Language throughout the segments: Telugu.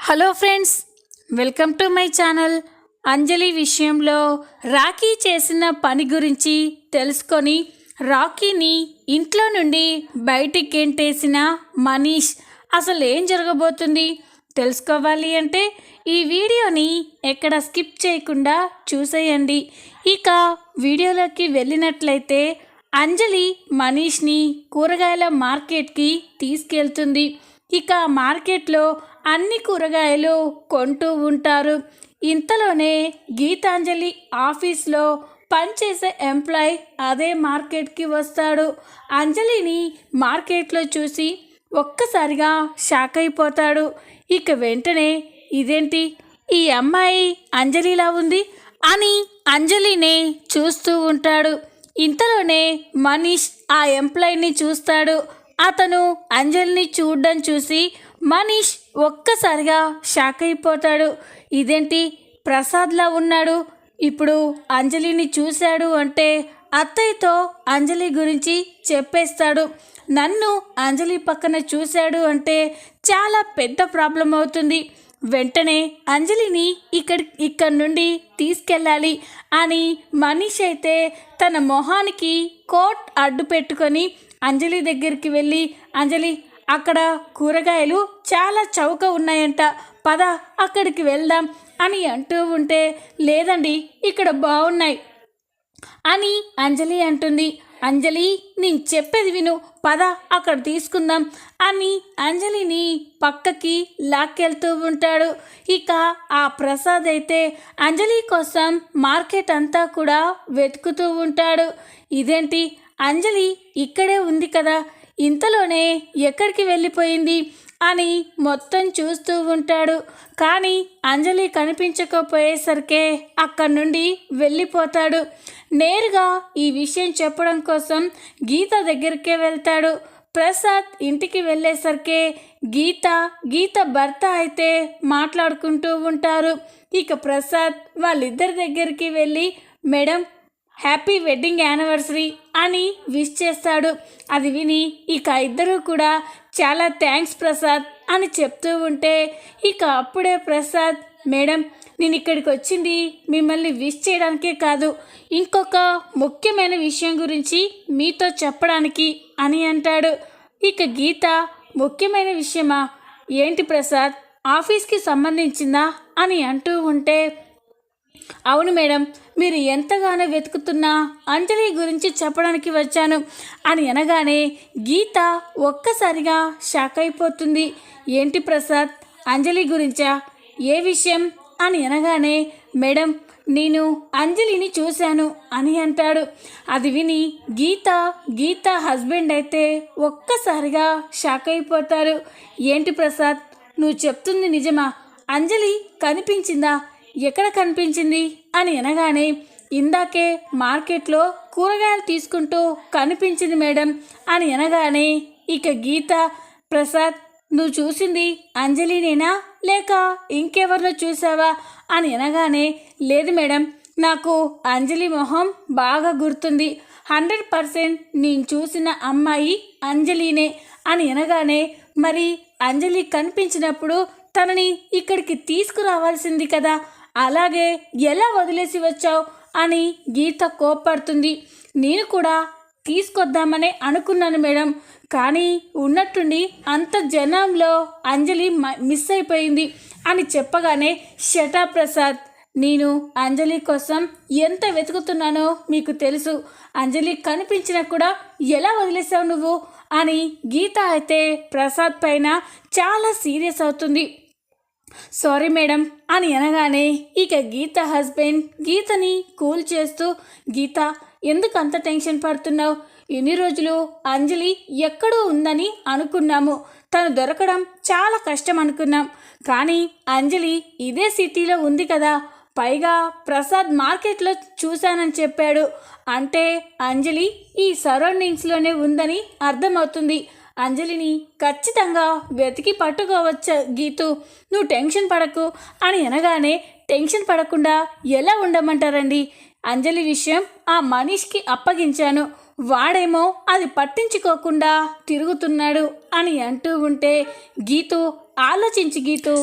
Hello friends, welcome to my channel. Anjali విషయంలో రాఖీ చేసిన పని గురించి తెలుసుకొని రాఖీని ఇంట్లో నుండి బయటికి గెంటేసిన మనీష్ అసలు ఏం జరగబోతుంది తెలుసుకోవాలి అంటే ఈ వీడియోని ఎక్కడ స్కిప్ చేయకుండా చూసేయండి. ఇక వీడియోలోకి వెళ్ళినట్లయితే అంజలి మనీష్ని కూరగాయల మార్కెట్కి తీసుకెళ్తుంది. ఇక మార్కెట్లో అన్ని కూరగాయలు కొంటూ ఉంటారు. ఇంతలోనే గీతాంజలి ఆఫీస్లో పనిచేసే ఎంప్లాయ్ అదే మార్కెట్కి వస్తాడు. అంజలిని మార్కెట్లో చూసి ఒక్కసారిగా షాక్ అయిపోతాడు. ఇక వెంటనే ఇదేంటి, ఈ అమ్మాయి అంజలిలా ఉంది అని అంజలినే చూస్తూ ఉంటాడు. ఇంతలోనే మనీష్ ఆ ఎంప్లాయ్ని చూస్తాడు. అతను అంజలిని చూడడం చూసి మనీష్ ఒక్కసారిగా షాక్ అయిపోతాడు. ఇదేంటి, ప్రసాద్లా ఉన్నాడు, ఇప్పుడు అంజలిని చూశాడు అంటే అత్తయ్యతో అంజలి గురించి చెప్పేస్తాడు. నన్ను అంజలి పక్కన చూశాడు అంటే చాలా పెద్ద ప్రాబ్లం అవుతుంది. వెంటనే అంజలిని ఇక్కడి నుండి తీసుకెళ్ళాలి అని మనీష్ అయితే తన మొహానికి కోట్ అడ్డు పెట్టుకొని అంజలి దగ్గరికి వెళ్ళి, అంజలి, అక్కడ కూరగాయలు చాలా చౌక ఉన్నాయంట, పద అక్కడికి వెళ్దాం అని అంటూ ఉంటే, లేదండి ఇక్కడ బాగున్నాయి అని అంజలి అంటుంది. అంజలి, నేను చెప్పేది విను, పద అక్కడ తీసుకుందాం అని అంజలిని పక్కకి లాక్కెళ్తూ ఉంటాడు. ఇక ఆ ప్రసాద్ అయితే అంజలి కోసం మార్కెట్ అంతా కూడా వెతుకుతూ ఉంటాడు. ఇదేంటి, అంజలి ఇక్కడే ఉంది కదా, ఇంతలోనే ఎక్కడికి వెళ్ళిపోయింది అని మొత్తం చూస్తూ ఉంటాడు. కానీ అంజలి కనిపించకపోయేసరికే అక్కడి నుండి వెళ్ళిపోతాడు. నేరుగా ఈ విషయం చెప్పడం కోసం గీత దగ్గరికే వెళ్తాడు. ప్రసాద్ ఇంటికి వెళ్ళేసరికే గీత భర్త అయితే మాట్లాడుకుంటూ ఉంటారు. ఇక ప్రసాద్ వాళ్ళిద్దరి దగ్గరికి వెళ్ళి, మేడం, హ్యాపీ వెడ్డింగ్ యానివర్సరీ అని విష్ చేస్తాడు. అది విని ఇక ఇద్దరు కూడా చాలా థ్యాంక్స్ ప్రసాద్ అని చెప్తూ ఉంటే, ఇక అప్పుడే ప్రసాద్, మేడం, నేను ఇక్కడికి వచ్చింది మిమ్మల్ని విష్ చేయడానికే కాదు, ఇంకొక ముఖ్యమైన విషయం గురించి మీతో చెప్పడానికి అని అంటాడు. ఇక గీత, ముఖ్యమైన విషయమా, ఏంటి ప్రసాద్, ఆఫీస్కి సంబంధించిందా అని అంటూ ఉంటే, అవును మేడం, మీరు ఎంతగానో వెతుకుతున్నా అంజలి గురించి చెప్పడానికి వచ్చాను అని అనగానే గీత ఒక్కసారిగా షాక్ అయిపోతుంది. ఏంటి ప్రసాద్, అంజలి గురించా, ఏ విషయం అని అనగానే, మేడం, నేను అంజలిని చూశాను అని అంటాడు. అది విని గీత హస్బెండ్ అయితే ఒక్కసారిగా షాక్ అయిపోతారు. ఏంటి ప్రసాద్, నువ్వు చెప్తుంది నిజమా, అంజలి కనిపించిందా, ఎక్కడ కనిపించింది అని అనగానే, ఇందాకే మార్కెట్లో కూరగాయలు తీసుకుంటూ కనిపించింది మేడం అని అనగానే, ఇక గీత, ప్రసాద్, నువ్వు చూసింది అంజలినేనా లేక ఇంకెవరినో చూసావా అని అనగానే, లేదు మేడం, నాకు అంజలి మొహం బాగా గుర్తుంది, 100% నేను చూసిన అమ్మాయి అంజలినే అని అనగానే, మరి అంజలి కనిపించినప్పుడు తనని ఇక్కడికి తీసుకురావాల్సింది కదా, అలాగే ఎలా వదిలేసి వచ్చావు అని గీత కోప్పడుతుంది. నేను కూడా తీసుకొద్దామనే అనుకున్నాను మేడం, కానీ ఉన్నట్టుండి అంత జనంలో అంజలి మిస్ అయిపోయింది అని చెప్పగానే, షటా ప్రసాద్, నేను అంజలి కోసం ఎంత వెతుకుతున్నానో మీకు తెలుసు, అంజలి కనిపించినా కూడా ఎలా వదిలేసావు నువ్వు అని గీత అయితే ప్రసాద్ పైన చాలా సీరియస్ అవుతుంది. సారీ మేడం అని అనగానే, ఇక గీత హస్బెండ్ గీతని కూల్ చేస్తూ, గీత, ఎందుకు అంత టెన్షన్ పడుతున్నావు, ఎన్ని రోజులు అంజలి ఎక్కడో ఉందని అనుకున్నాము, తను దొరకడం చాలా కష్టం అనుకున్నాం, కానీ అంజలి ఇదే సిటీలో ఉంది కదా, పైగా ప్రసాద్ మార్కెట్లో చూశానని చెప్పాడు అంటే అంజలి ఈ సరౌండింగ్స్లోనే ఉందని అర్థమవుతుంది, అంజలిని ఖచ్చితంగా వెతికి పట్టుకోవచ్చు గీతు, నువ్వు టెన్షన్ పడకు అని అనగానే, టెన్షన్ పడకుండా ఎలా ఉండమంటారండి, అంజలి విషయం ఆ మనీష్కి అప్పగించాను, వాడేమో అది పట్టించుకోకుండా తిరుగుతున్నాడు అని అంటూ ఉంటే, గీతు ఆలోచించి గీతు,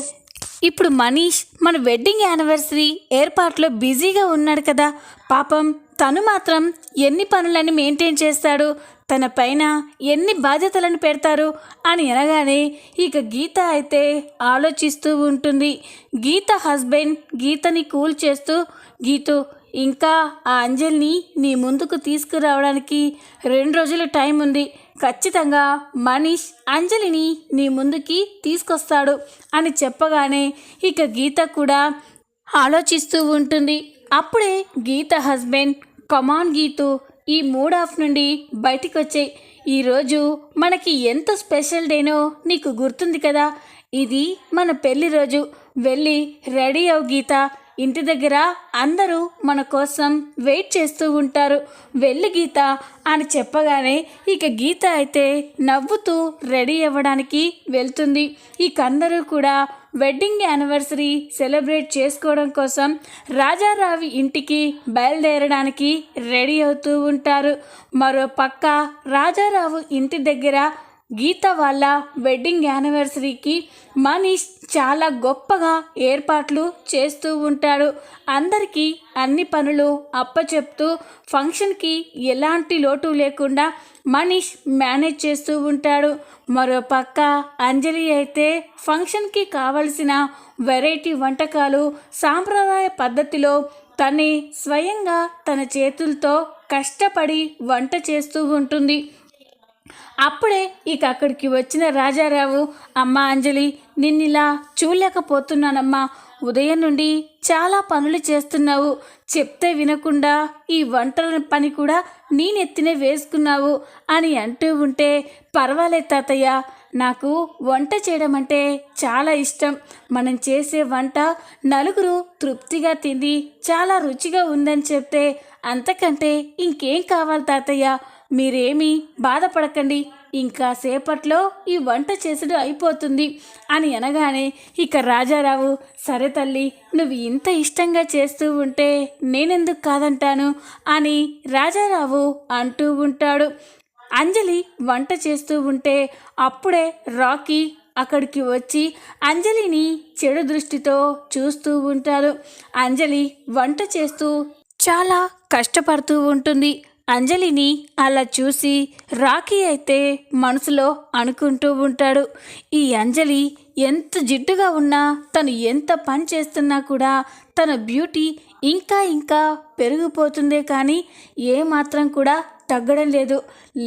ఇప్పుడు మనీష్ మన వెడ్డింగ్ యానివర్సరీ ఏర్పాట్లో బిజీగా ఉన్నాడు కదా. పాపం తను మాత్రం ఎన్ని పనులని మెయింటైన్ చేస్తాడు, తన పైన ఎన్ని బాధ్యతలను పెడతారు అని అనగానే ఇక గీత అయితే ఆలోచిస్తూ ఉంటుంది. గీత హస్బెండ్ గీతని కూల్ చేస్తూ, గీతు ఇంకా ఆ అంజలిని నీ ముందుకు తీసుకురావడానికి 2 రోజులు టైం ఉంది. ఖచ్చితంగా మనీష్ అంజలిని నీ ముందుకి తీసుకొస్తాడు అని చెప్పగానే ఇక గీత కూడా ఆలోచిస్తూ ఉంటుంది. అప్పుడే గీత హస్బెండ్, కమాన్ గీతు, ఈ మూడ్ ఆఫ్ నుండి బయటికి వచ్చాయి. ఈరోజు మనకి ఎంత స్పెషల్ డేనో నీకు గుర్తుంది కదా. ఇది మన పెళ్లి రోజు. వెళ్ళి రెడీ అవు గీత, ఇంటి దగ్గర అందరూ మన కోసం వెయిట్ చేస్తూ ఉంటారు, వెళ్ళి గీత అని చెప్పగానే ఇక గీత అయితే నవ్వుతూ రెడీ అవ్వడానికి వెళ్తుంది. ఇక అందరూ కూడా వెడ్డింగ్ యానివర్సరీ సెలబ్రేట్ చేసుకోవడం కోసం రాజారావు ఇంటికి బయలుదేరడానికి రెడీ అవుతూ ఉంటారు. మరో పక్క రాజారావు ఇంటి దగ్గర గీత వాళ్ళ వెడ్డింగ్ యానివర్సరీకి మనీష్ చాలా గొప్పగా ఏర్పాట్లు చేస్తూ ఉంటాడు. అందరికీ అన్ని పనులు అప్పచెప్తూ ఫంక్షన్కి ఎలాంటి లోటు లేకుండా మనీష్ మేనేజ్ చేస్తూ ఉంటాడు. మరో పక్క అంజలి అయితే ఫంక్షన్కి కావలసిన వెరైటీ వంటకాలు సాంప్రదాయ పద్ధతిలో తనే స్వయంగా తన చేతులతో కష్టపడి వంట చేస్తూ ఉంటుంది. అప్పుడే ఇక అక్కడికి వచ్చిన రాజారావు, అమ్మ అంజలి, నిన్నిలా చూడలేకపోతున్నానమ్మా. ఉదయం నుండి చాలా పనులు చేస్తున్నావు, చెప్తే వినకుండా ఈ వంటల పని కూడా నేనెత్తినే వేసుకున్నావు అని అంటూ ఉంటే, పర్వాలేదు తాతయ్య, నాకు వంట చేయడం అంటే చాలా ఇష్టం. మనం చేసే వంట నలుగురు తృప్తిగా తిని చాలా రుచిగా ఉందని చెప్తే అంతకంటే ఇంకేం కావాలి తాతయ్య. మీరేమీ బాధపడకండి, ఇంకా సేపట్లో ఈ వంట చేసుడు అయిపోతుంది అని అనగానే ఇక రాజారావు, సరే తల్లి, నువ్వు ఇంత ఇష్టంగా చేస్తూ ఉంటే నేనెందుకు కాదంటాను అని రాజారావు అంటూ ఉంటాడు. అంజలి వంట చేస్తూ ఉంటే అప్పుడే రాకీ అక్కడికి వచ్చి అంజలిని చెడు దృష్టితో చూస్తూ ఉంటారు. అంజలి వంట చేస్తూ చాలా కష్టపడుతూ ఉంటుంది. అంజలిని అలా చూసి రాకీ అయితే మనసులో అనుకుంటూ ఉంటాడు, ఈ అంజలి ఎంత జిడ్డుగా ఉన్నా, తను ఎంత పని చేస్తున్నా కూడా తన బ్యూటీ ఇంకా ఇంకా పెరిగిపోతుందే కానీ ఏమాత్రం కూడా తగ్గడం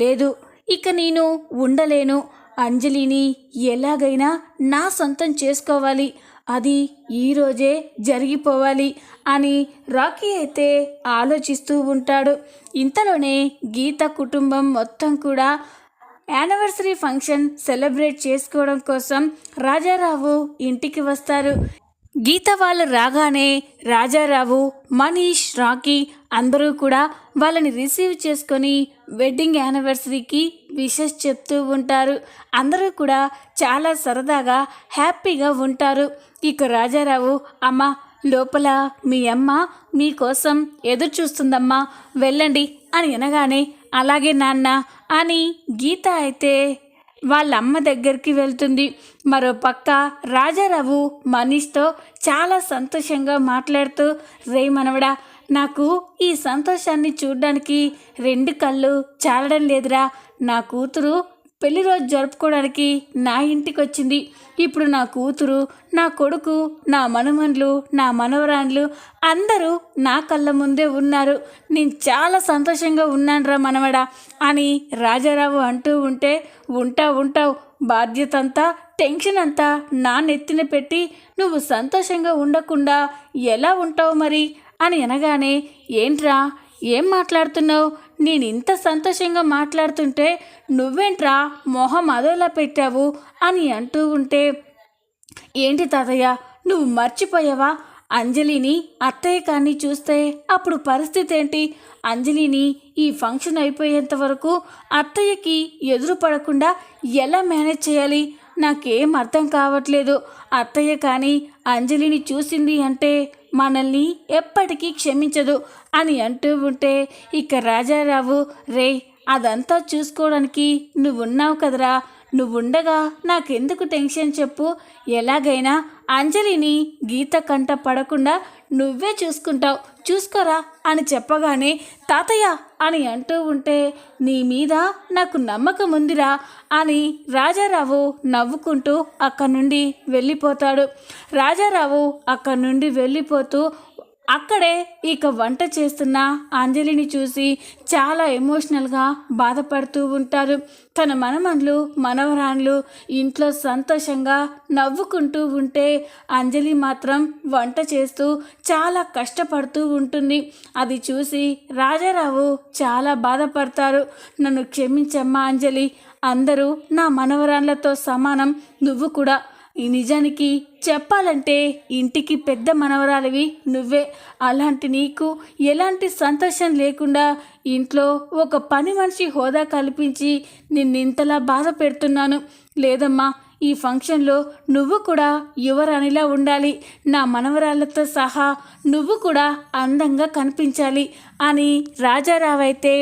లేదు. ఇక నేను ఉండలేను, అంజలిని ఎలాగైనా నా సొంతం చేసుకోవాలి, అది ఈరోజే జరిగిపోవాలి అని రాకీ అయితే ఆలోచిస్తూ ఉంటాడు. ఇంతలోనే గీత కుటుంబం మొత్తం కూడా యానివర్సరీ ఫంక్షన్ సెలబ్రేట్ చేసుకోవడం కోసం రాజారావు ఇంటికి వస్తారు. గీత వాళ్ళు రాగానే రాజారావు, మనీష్, రాకీ అందరూ కూడా వాళ్ళని రిసీవ్ చేసుకొని వెడ్డింగ్ యానివర్సరీకి విషెస్ చెప్తూ ఉంటారు. అందరూ కూడా చాలా సరదాగా హ్యాపీగా ఉంటారు. ఇక రాజారావు, అమ్మ లోపల మీ అమ్మ మీకోసం ఎదురు చూస్తుందమ్మా, వెళ్ళండి అని అనగానే అలాగే నాన్న అని గీత అయితే వాళ్ళ అమ్మ దగ్గరికి వెళ్తుంది. మరో పక్క రాజారావు మనీష్తో చాలా సంతోషంగా మాట్లాడుతూ, రే మనవడా, నాకు ఈ సంతోషాన్ని చూడ్డానికి 2 కళ్ళు చాలడం లేదురా. నా కూతురు పెళ్లి రోజు జరుపుకోవడానికి నా ఇంటికి వచ్చింది. ఇప్పుడు నా కూతురు, నా కొడుకు, నా మనుమన్లు, నా మనవరాన్లు అందరూ నా కళ్ళ ముందే ఉన్నారు. నేను చాలా సంతోషంగా ఉన్నానురా మనవడా అని రాజారావు అంటూ ఉంటే, ఉంటావు, బాధ్యత అంతా, టెన్షన్ అంతా నా నెత్తిన పెట్టి నువ్వు సంతోషంగా ఉండకుండా ఎలా ఉంటావు మరి అని అనగానే, ఏంట్రా ఏం మాట్లాడుతున్నావు, నేను ఇంత సంతోషంగా మాట్లాడుతుంటే నువ్వేంట్రా మొహం అదోలా పెట్టావు అని అంటూ ఉంటే, ఏంటి తాతయ్య, నువ్వు మర్చిపోయావా, అంజలిని అత్తయ్య కానీ చూస్తే అప్పుడు పరిస్థితి ఏంటి, అంజలిని ఈ ఫంక్షన్ అయిపోయేంత వరకు అత్తయ్యకి ఎదురు పడకుండా ఎలా మేనేజ్ చేయాలి, నాకేం అర్థం కావట్లేదు. అత్తయ్య కానీ అంజలిని చూసింది అంటే మనల్ని ఎప్పటికీ క్షమించదు అని అంటూ ఉంటే ఇక రాజారావు, రే అదంతా చూసుకోవడానికి నువ్వున్నావు కదరా, నువ్వుండగా నాకెందుకు టెన్షన్ చెప్పు, ఎలాగైనా అంజలిని గీత కంట పడకుండా నువ్వే చూసుకుంటావు, చూసుకోరా అని చెప్పగానే తాతయ్య అని అంటూ ఉంటే నీ మీద నాకు నమ్మకం ఉందిరా అని రాజారావు నవ్వుకుంటూ అక్కడి నుండి వెళ్ళిపోతాడు. రాజారావు అక్కడి నుండి వెళ్ళిపోతూ అక్కడే ఇక వంట చేస్తున్న అంజలిని చూసి చాలా ఎమోషనల్గా బాధపడుతూ ఉంటారు. తన మనమన్లు మనవరాన్లు ఇంట్లో సంతోషంగా నవ్వుకుంటూ ఉంటే అంజలి మాత్రం వంట చేస్తూ చాలా కష్టపడుతూ ఉంటుంది. అది చూసి రాజారావు చాలా బాధపడతారు. నన్ను క్షమించమ్మా అంజలి, అందరూ నా మనవరాన్లతో సమానం, నువ్వు కూడా. ఈ నిజానికి చెప్పాలంటే ఇంటికి పెద్ద మనవరాలివి నువ్వే. అలాంటి నీకు ఎలాంటి సంతోషం లేకుండా ఇంట్లో ఒక పని మనిషి హోదా కల్పించి నిన్నింతలా బాధ పెడుతున్నాను. లేదమ్మా, ఈ ఫంక్షన్లో నువ్వు కూడా యువరాణిలా ఉండాలి, నా మనవరాళ్ళతో సహా నువ్వు కూడా అందంగా కనిపించాలి అని రాజారావు అయితే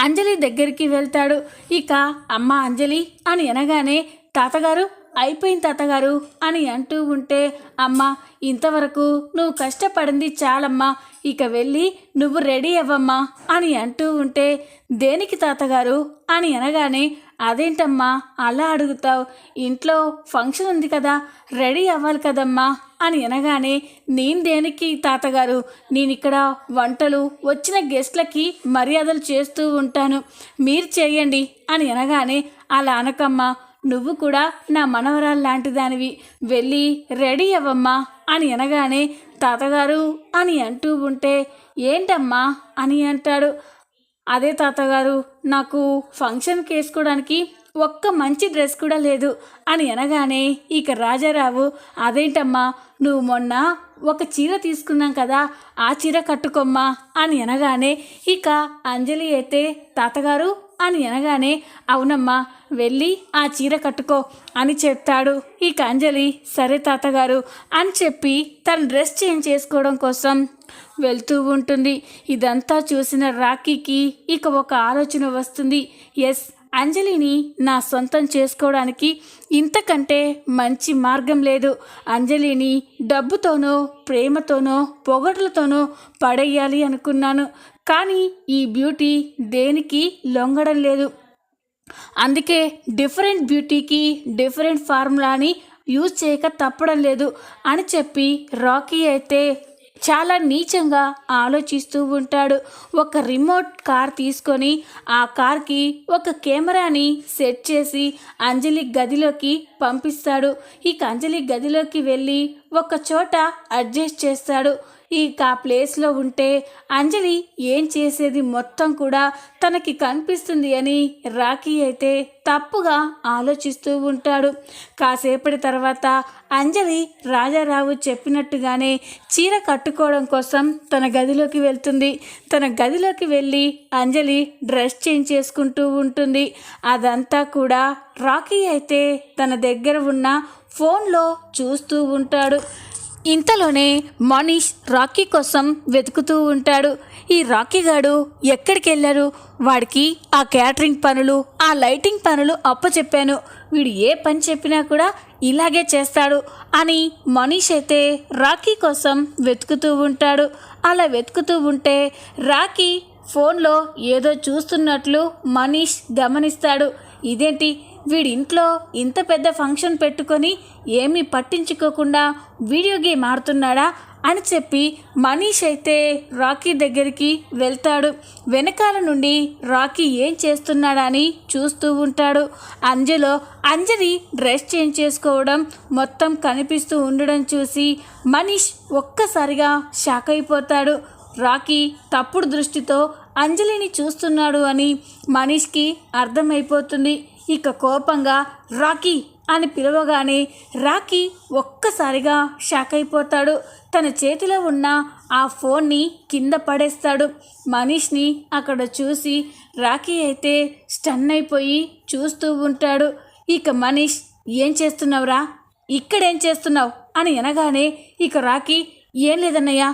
అంజలి దగ్గరికి వెళ్తాడు. ఇక అమ్మ అంజలి అని అనగానే తాతగారు అయిపోయింది తాతగారు అని అంటూ ఉంటే అమ్మ ఇంతవరకు నువ్వు కష్టపడింది చాలమ్మా, ఇక వెళ్ళి నువ్వు రెడీ అవ్వమ్మా అని అంటూ ఉంటే దేనికి తాతగారు అని అనగానే అదేంటమ్మా అలా అడుగుతావు, ఇంట్లో ఫంక్షన్ ఉంది కదా, రెడీ అవ్వాలి కదమ్మా అని అనగానే నేను దేనికి తాతగారు, నేను ఇక్కడ వంటలు వచ్చిన గెస్ట్లకి మర్యాదలు చేస్తూ ఉంటాను, మీరు చేయండి అని అనగానే అలా అనకమ్మా, నువ్వు కూడా నా మనవరాలు లాంటి దానివి, వెళ్ళి రెడీ అవ్వమ్మా అని అనగానే తాతగారు అని అంటూ ఉంటే ఏంటమ్మా అని అంటాడు. అదే తాతగారు, నాకు ఫంక్షన్కి వేసుకోవడానికి ఒక్క మంచి డ్రెస్ కూడా లేదు అని అనగానే ఇక రాజారావు అదేంటమ్మా, నువ్వు మొన్న ఒక చీర తీసుకున్నాం కదా, ఆ చీర కట్టుకోమ్మా అని అనగానే ఇక అంజలి అయితే తాతగారు అని అనగానే అవునమ్మా వెళ్ళి ఆ చీర కట్టుకో అని చెప్తాడు. ఇక అంజలి సరే తాతగారు అని చెప్పి తన డ్రెస్ చేంజ్ చేసుకోవడం కోసం వెళ్తూ ఉంటుంది. ఇదంతా చూసిన రాఖీకి ఇక ఒక ఆలోచన వస్తుంది. ఎస్, అంజలిని నా సొంతం చేసుకోవడానికి ఇంతకంటే మంచి మార్గం లేదు. అంజలిని డబ్బుతోనో ప్రేమతోనో పొగడ్లతోనో పడేయాలి అనుకున్నాను, కానీ ఈ బ్యూటీ దేనికి లొంగడం లేదు. అందుకే డిఫరెంట్ బ్యూటీకి డిఫరెంట్ ఫార్ములాని యూజ్ చేయక తప్పడం లేదు అని చెప్పి రాకీ అయితే చాలా నీచంగా ఆలోచిస్తూ ఉంటాడు. ఒక రిమోట్ కార్ తీసుకొని ఆ కార్కి ఒక కెమెరాని సెట్ చేసి అంజలి గదిలోకి పంపిస్తాడు. ఇక అంజలి గదిలోకి వెళ్ళి ఒక చోట అడ్జస్ట్ చేస్తాడు. ఇక ఆ ప్లేస్లో ఉంటే అంజలి ఏం చేసేది మొత్తం కూడా తనకి కనిపిస్తుంది అని రాఖీ అయితే తప్పుగా ఆలోచిస్తూ ఉంటాడు. కాసేపటి తర్వాత అంజలి రాజారావు చెప్పినట్టుగానే చీర కట్టుకోవడం కోసం తన గదిలోకి వెళ్తుంది. తన గదిలోకి వెళ్ళి అంజలి డ్రెస్ చేంజ్ చేసుకుంటూ ఉంటుంది. అదంతా కూడా రాఖీ అయితే తన దగ్గర ఉన్న ఫోన్లో చూస్తూ ఉంటాడు. ఇంతలోనే మనీష్ రాఖీ కోసం వెతుకుతూ ఉంటాడు. ఈ రాఖీ గాడు ఎక్కడికి వెళ్ళారు, వాడికి ఆ క్యాటరింగ్ పనులు ఆ లైటింగ్ పనులు అప్పచెప్పాను, వీడు ఏ పని చెప్పినా కూడా ఇలాగే చేస్తాడు అని మనీష్ అయితే రాఖీ కోసం వెతుకుతూ ఉంటాడు. అలా వెతుకుతూ ఉంటే రాఖీ ఫోన్లో ఏదో చూస్తున్నట్లు మనీష్ గమనిస్తాడు. ఇదేంటి, వీడి ఇంట్లో ఇంత పెద్ద ఫంక్షన్ పెట్టుకొని ఏమీ పట్టించుకోకుండా వీడియో గేమ్ ఆడుతున్నాడా అని చెప్పి మనీష్ అయితే రాఖీ దగ్గరికి వెళ్తాడు. వెనకాల నుండి రాఖీ ఏం చేస్తున్నాడని చూస్తూ ఉంటాడు. అంజలి డ్రెస్ చేంజ్ చేసుకోవడం మొత్తం కనిపిస్తూ ఉండడం చూసి మనీష్ ఒక్కసారిగా షాక్ అయిపోతాడు. రాఖీ తప్పుడు దృష్టితో అంజలిని చూస్తున్నాడు అని మనీష్కి అర్థమైపోతుంది. ఇక కోపంగా రాఖీ అని పిలవగానే రాఖీ ఒక్కసారిగా షాక్ అయిపోతాడు. తన చేతిలో ఉన్న ఆ ఫోన్ని కింద పడేస్తాడు. మనీష్ని అక్కడ చూసి రాఖీ అయితే స్టన్ అయిపోయి చూస్తూ ఉంటాడు. ఇక మనీష్ ఏం చేస్తున్నావురా, ఇక్కడేం చేస్తున్నావు అని అనగానే ఇక రాఖీ ఏం లేదన్నయ్య,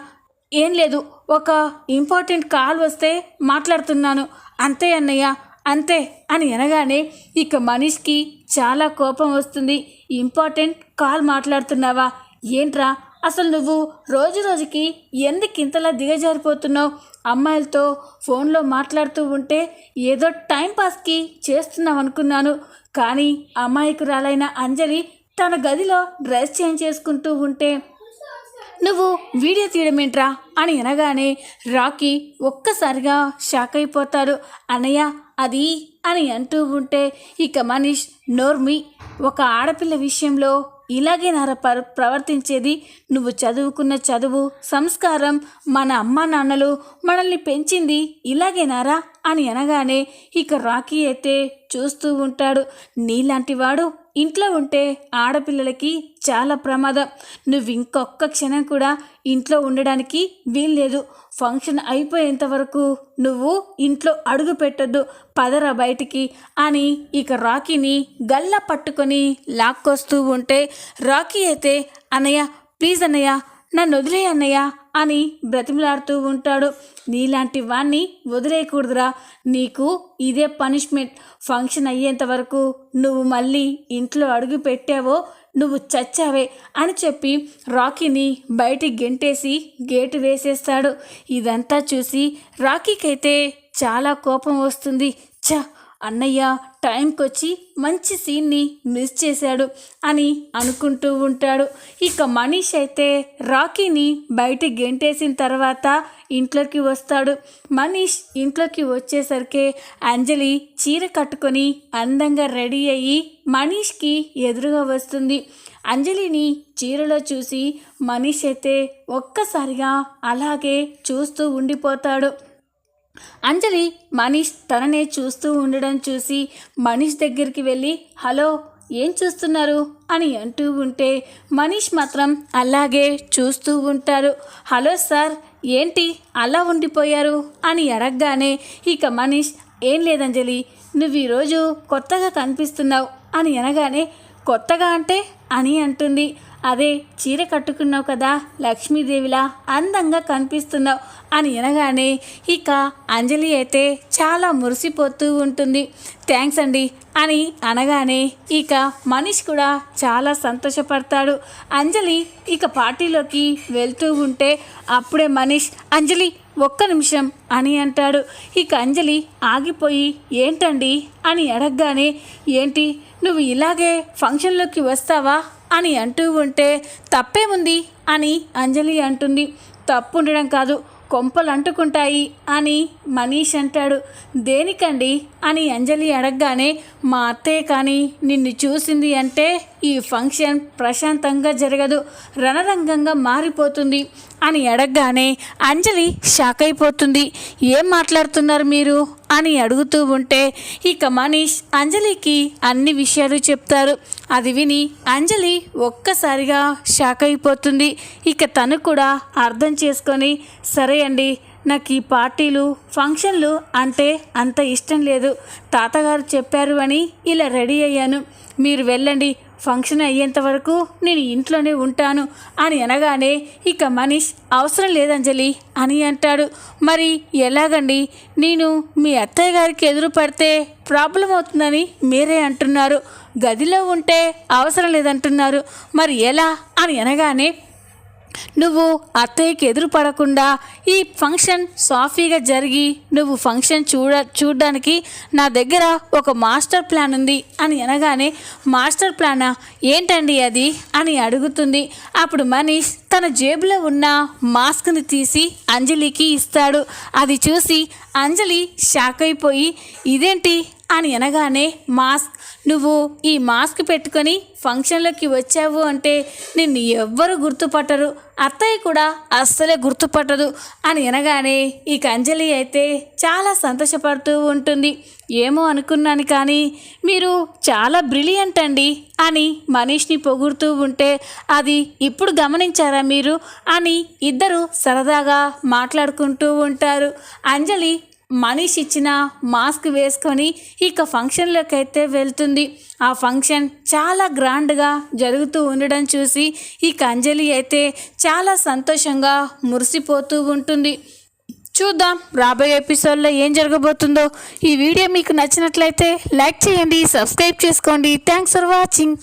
ఏం లేదు, ఒక ఇంపార్టెంట్ కాల్ వస్తే మాట్లాడుతున్నాను అంతే అన్నయ్య అంతే అని అనగానే ఇక మనీష్కి చాలా కోపం వస్తుంది. ఇంపార్టెంట్ కాల్ మాట్లాడుతున్నావా ఏంట్రా, అసలు నువ్వు రోజు రోజుకి ఎందుకు ఇంతలా దిగజారిపోతున్నావు? అమ్మాయిలతో ఫోన్లో మాట్లాడుతూ ఉంటే ఏదో టైంపాస్కి చేస్తున్నావు అనుకున్నాను, కానీ అమాయకురాలైన అంజలి తన గదిలో డ్రెస్ చేంజ్ చేసుకుంటూ ఉంటే నువ్వు వీడియో తీయడమేంట్రా అని అనగానే రాకీ ఒక్కసారిగా షాక్ అయిపోతాడు. అన్నయ్య అది అని అంటూ ఉంటే ఇక మనీష్ నోర్మి, ఒక ఆడపిల్ల విషయంలో ఇలాగే నార ప్రవర్తించేది? నువ్వు చదువుకున్న చదువు, సంస్కారం, మన అమ్మా నాన్నలు మనల్ని పెంచింది ఇలాగేనారా అని అనగానే ఇక రాకీ అయితే చూస్తూ ఉంటాడు. నీలాంటి వాడు ఇంట్లో ఉంటే ఆడపిల్లలకి చాలా ప్రమాదం. నువ్వు ఇంకొక్క క్షణం కూడా ఇంట్లో ఉండడానికి వీల్లేదు. ఫంక్షన్ అయిపోయేంత వరకు నువ్వు ఇంట్లో అడుగు పెట్టొద్దు, పదరా బయటికి అని ఇక రాకీని గల్లా పట్టుకొని లాక్కొస్తూ ఉంటే రాకీ అయితే అన్నయ్య ప్లీజ్ అన్నయ్య నన్ను వదిలే అన్నయ్య అని బ్రతిమలాడుతూ ఉంటాడు. నీలాంటి వాణ్ణి వదిలేయకూడదురా, నీకు ఇదే పనిష్మెంట్. ఫంక్షన్ అయ్యేంత వరకు నువ్వు మళ్ళీ ఇంట్లో అడుగు పెట్టావో నువ్వు చచ్చావే అని చెప్పి రాకీని బయటికి గెంటేసి గేటు వేసేస్తాడు. ఇదంతా చూసి రాకీకైతే చాలా కోపం వస్తుంది. అన్నయ్య టైంకి వచ్చి మంచి సీన్ని మిస్ చేశాడు అని అనుకుంటూ ఉంటాడు. ఇక మనీష్ అయితే రాకీని బయట గెంటేసిన తర్వాత ఇంట్లోకి వస్తాడు. మనీష్ ఇంట్లోకి వచ్చేసరికి అంజలి చీర కట్టుకొని అందంగా రెడీ అయ్యి మనీష్కి ఎదురుగా వస్తుంది. అంజలిని చీరలో చూసి మనీష్ అయితే ఒక్కసారిగా అలాగే చూస్తూ ఉండిపోతాడు. అంజలి మనీష్ తననే చూస్తూ ఉండడం చూసి మనీష్ దగ్గరికి వెళ్ళి హలో ఏం చూస్తున్నారు అని అంటూ ఉంటే మనీష్ మాత్రం అలాగే చూస్తూ ఉంటారు. హలో సార్ ఏంటి అలా ఉండిపోయారు అని అడగగానే ఇక మనీష్ ఏం లేదంజలి, నువ్వు ఈరోజు కొత్తగా కనిపిస్తున్నావు అని అనగానే కొత్తగా అంటే అని అంటుంది. అదే చీర కట్టుకున్నావు కదా, లక్ష్మీదేవిలా అందంగా కనిపిస్తున్నావు అని అనగానే ఇక అంజలి అయితే చాలా మురిసిపోతూ ఉంటుంది. థ్యాంక్స్ అండి అని అనగానే ఇక మనీష్ కూడా చాలా సంతోషపడతాడు. అంజలి ఇక పార్టీలోకి వెళ్తూ ఉంటే అప్పుడే మనీష్ అంజలి ఒక్క నిమిషం అని అంటాడు. ఇక అంజలి ఆగిపోయి ఏంటండి అని అడగగానే ఏంటి నువ్వు ఇలాగే ఫంక్షన్లోకి వస్తావా అని అంటూ ఉంటే తప్పేముంది అని అంజలి అంటుంది. తప్పు ఉండడం కాదు, కొంపలు అంటుకుంటాయి అని మనీష్ అంటాడు. దేనికండి అని అంజలి అడగగానే మా అత్తయ్య కానీ నిన్ను చూసింది అంటే ఈ ఫంక్షన్ ప్రశాంతంగా జరగదు, రణరంగంగా మారిపోతుంది అని అడగగానే అంజలి షాక్ అయిపోతుంది. ఏం మాట్లాడుతున్నారు మీరు అని అడుగుతూ ఉంటే ఇక మనీష్ అంజలికి అన్ని విషయాలు చెప్తారు. అది విని అంజలి ఒక్కసారిగా షాక్ అయిపోతుంది. ఇక తను కూడా అర్థం చేసుకొని సరే అండి, నాకు ఈ పార్టీలు ఫంక్షన్లు అంటే అంత ఇష్టం లేదు, తాతగారు చెప్పారు అని ఇలా రెడీ అయ్యాను, మీరు వెళ్ళండి, ఫంక్షన్ అయ్యేంత వరకు నేను ఇంట్లోనే ఉంటాను అని అనగానే ఇక మనీష్ అవసరం లేదంజలి అని అంటాడు. మరి ఎలాగండి, నేను మీ అత్తయ్య గారికి ఎదురు పడితే ప్రాబ్లం అవుతుందని మీరే అంటున్నారు, గదిలో ఉంటే అవసరం లేదంటున్నారు, మరి ఎలా అని అనగానే నువ్వు అత్తయ్యకి ఎదురు పడకుండా ఈ ఫంక్షన్ సాఫీగా జరిగి నువ్వు ఫంక్షన్ చూడడానికి నా దగ్గర ఒక మాస్టర్ ప్లాన్ ఉంది అని అనగానే మాస్టర్ ప్లానా ఏంటండి అది అని అడుగుతుంది. అప్పుడు మనీష్ తన జేబులో ఉన్న మాస్క్ని తీసి అంజలికి ఇస్తాడు. అది చూసి అంజలి షాక్ అయిపోయి ఇదేంటి అని అనగానే మాస్క్, నువ్వు ఈ మాస్క్ పెట్టుకొని ఫంక్షన్లోకి వచ్చావు అంటే నిన్ను ఎవ్వరు గుర్తుపట్టరు, అత్తయ్య కూడా అస్సలే గుర్తుపట్టదు అని అనగానే ఇక అంజలి అయితే చాలా సంతోషపడుతూ ఉంటుంది. ఏమో అనుకున్నాను కానీ మీరు చాలా బ్రిలియంట్ అండి అని మనీష్ని పొగుడుతూ ఉంటే అది ఇప్పుడు గమనించారా మీరు అని ఇద్దరు సరదాగా మాట్లాడుకుంటూ ఉంటారు. అంజలి మనీష్ ఇచ్చిన మాస్క్ వేసుకొని ఇక ఫంక్షన్లోకి అయితే వెళ్తుంది. ఆ ఫంక్షన్ చాలా గ్రాండ్గా జరుగుతూ ఉండడం చూసి ఇక అంజలి అయితే చాలా సంతోషంగా మురిసిపోతూ ఉంటుంది. చూద్దాం రాబోయే ఎపిసోడ్లో ఏం జరగబోతుందో. ఈ వీడియో మీకు నచ్చినట్లయితే లైక్ చేయండి, సబ్స్క్రైబ్ చేసుకోండి. Thanks for watching.